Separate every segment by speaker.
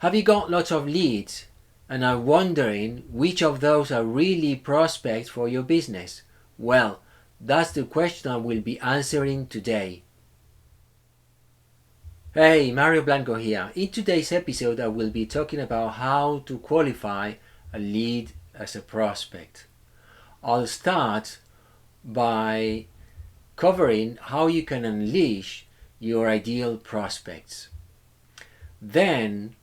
Speaker 1: Have you got lots of leads and are wondering which of those are really prospects for your business? Well, that's the question I will be answering today. Hey, Mario Blanco here. In today's episode, I will be talking about how to qualify a lead as a prospect. I'll start by covering how you can unleash your ideal prospects. Then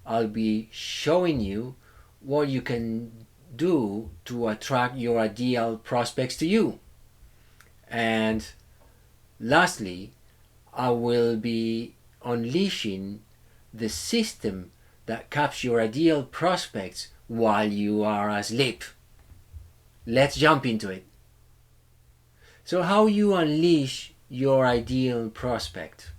Speaker 1: I'll be showing you what you can do to attract your ideal prospects to you. And lastly, I will be unleashing the system that captures your ideal prospects while you are asleep. Let's jump into it. So how you unleash your ideal prospect?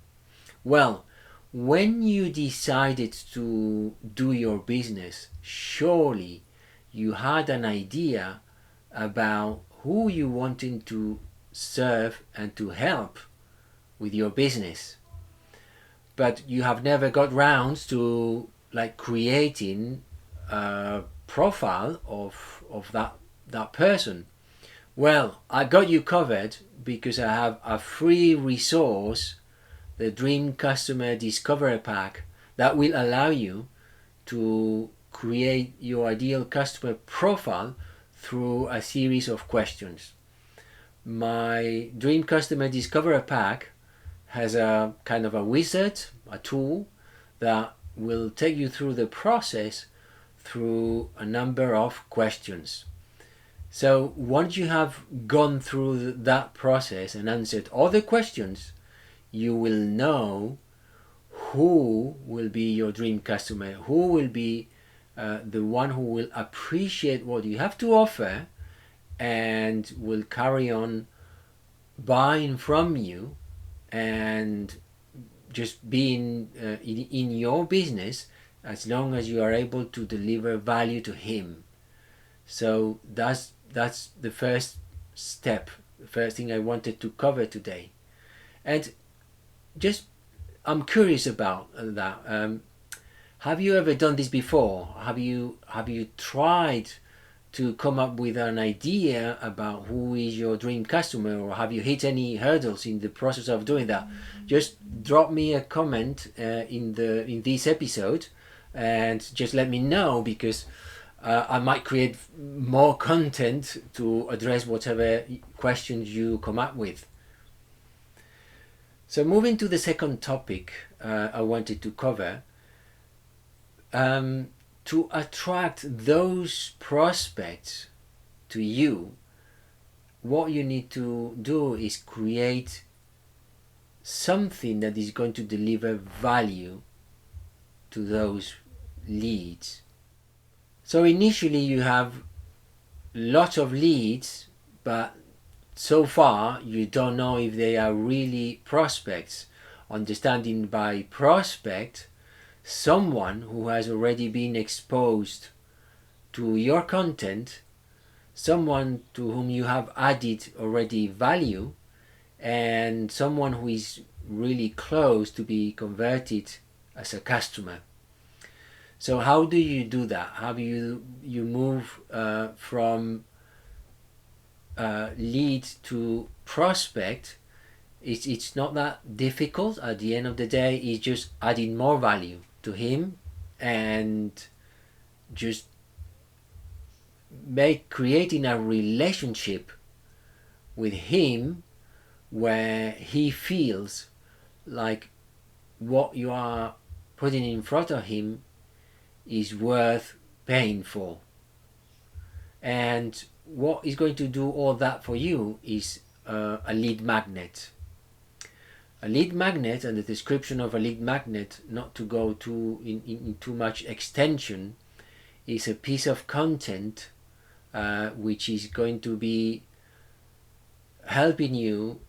Speaker 1: Well, when you decided to do your business, surely you had an idea about who you wanted to serve and to help with your business. But you have never got round to creating a profile of that person. Well, I got you covered because I have a free resource, the Dream Customer Discovery Pack, that will allow you to create your ideal customer profile through a series of questions. My Dream Customer Discovery Pack has a kind of a wizard, a tool that will take you through the process through a number of questions. So once you have gone through that process and answered all the questions, you will know who will be your dream customer, who will be the one who will appreciate what you have to offer and will carry on buying from you and just being in your business as long as you are able to deliver value to him. So that's the first step, the first thing I wanted to cover today. And just I'm curious about that. Have you ever done this before? Have you tried to come up with an idea about who is your dream customer, or have you hit any hurdles in the process of doing that? Just drop me a comment in this episode and just let me know, because I might create more content to address whatever questions you come up with. So moving to the second topic I wanted to cover, to attract those prospects to you, what you need to do is create something that is going to deliver value to those leads. So initially you have lots of leads, but so far you don't know if they are really prospects. Understanding by prospect someone who has already been exposed to your content, someone to whom you have added already value, and someone who is really close to be converted as a customer. So how do you do that? How do you move from lead to prospect? It's not that difficult. At the end of the day, it's just adding more value to him and just creating a relationship with him where he feels like what you are putting in front of him is worth paying for. And what is going to do all that for you is a lead magnet. A lead magnet, and the description of a lead magnet, not to go in too much extension, is a piece of content which is going to be helping you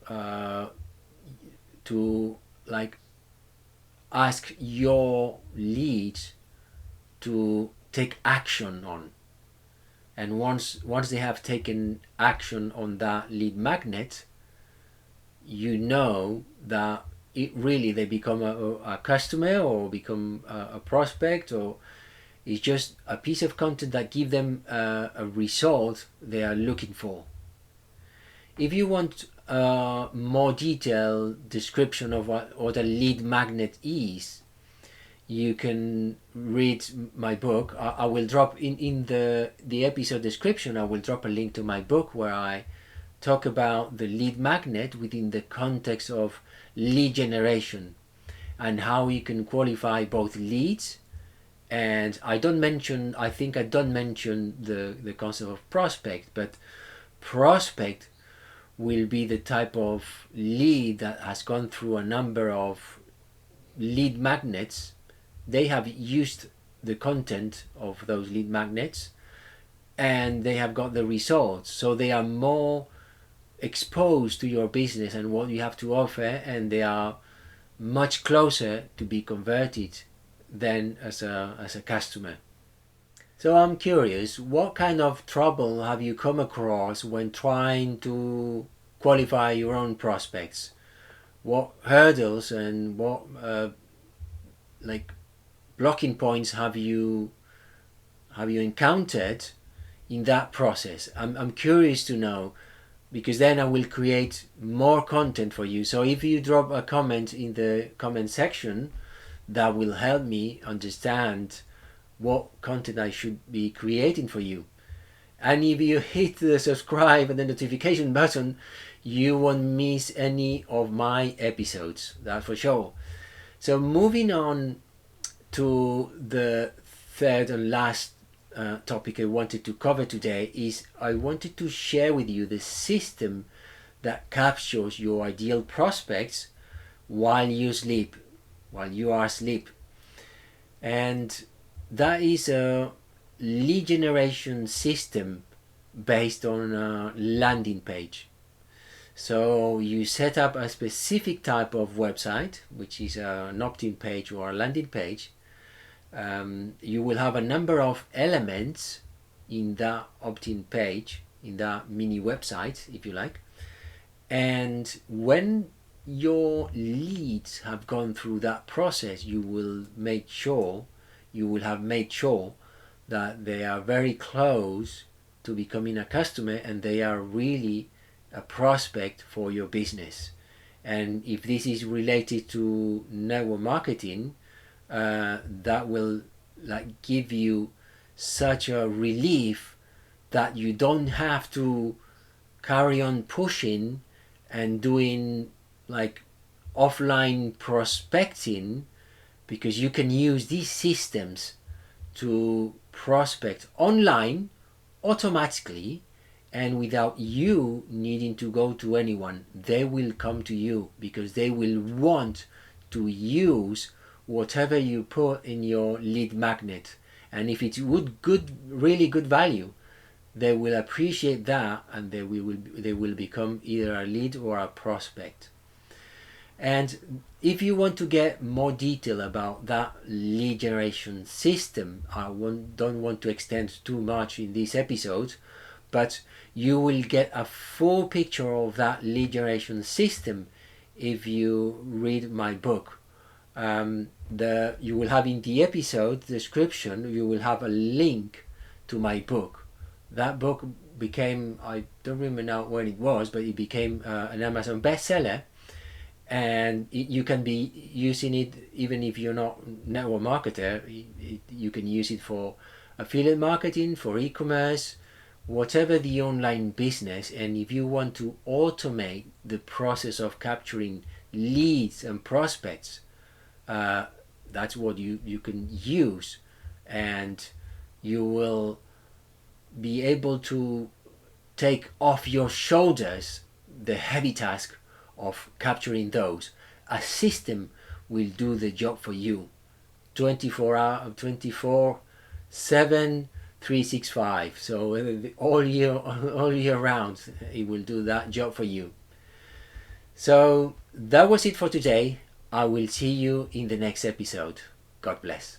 Speaker 1: to ask your leads to take action on. And once they have taken action on that lead magnet, you know that really they become a customer or become a prospect, or it's just a piece of content that give them a result they are looking for. If you want a more detailed description of what a lead magnet is, you can read my book. I will drop in the episode description, I will drop a link to my book where I talk about the lead magnet within the context of lead generation and how you can qualify both leads. And I think I don't mention the concept of prospect, but prospect will be the type of lead that has gone through a number of lead magnets. They have used the content of those lead magnets and they have got the results, so they are more exposed to your business and what you have to offer, and they are much closer to be converted than as a customer. So I'm curious, what kind of trouble have you come across when trying to qualify your own prospects? What hurdles and what blocking points have you encountered in that process? I'm curious to know, because then I will create more content for you. So if you drop a comment in the comment section, that will help me understand what content I should be creating for you. And if you hit the subscribe and the notification button, you won't miss any of my episodes, that's for sure. So moving on to the third and last topic I wanted to cover today, is I wanted to share with you the system that captures your ideal prospects while you are asleep. And that is a lead generation system based on a landing page. So you set up a specific type of website, which is an opt-in page or a landing page. You will have a number of elements in that opt-in page, in that mini website, if you like. And when your leads have gone through that process, you will have made sure that they are very close to becoming a customer and they are really a prospect for your business. And if this is related to network marketing, that will give you such a relief that you don't have to carry on pushing and doing offline prospecting, because you can use these systems to prospect online automatically and without you needing to go to anyone. They will come to you because they will want to use whatever you put in your lead magnet. And if it's really good value, they will appreciate that and they will become either a lead or a prospect. And if you want to get more detail about that lead generation system, I don't want to extend too much in this episode, but you will get a full picture of that lead generation system if you read my book. You will have in the episode description, you will have a link to my book. That book became, I don't remember now when it was, but it became an Amazon bestseller. And you can be using it even if you're not a network marketer. You can use it for affiliate marketing, for e-commerce, whatever the online business. And if you want to automate the process of capturing leads and prospects, that's what you can use, and you will be able to take off your shoulders the heavy task of capturing those. A system will do the job for you 24/7 365. So all year round it will do that job for you. So that was it for today. I will see you in the next episode. God bless.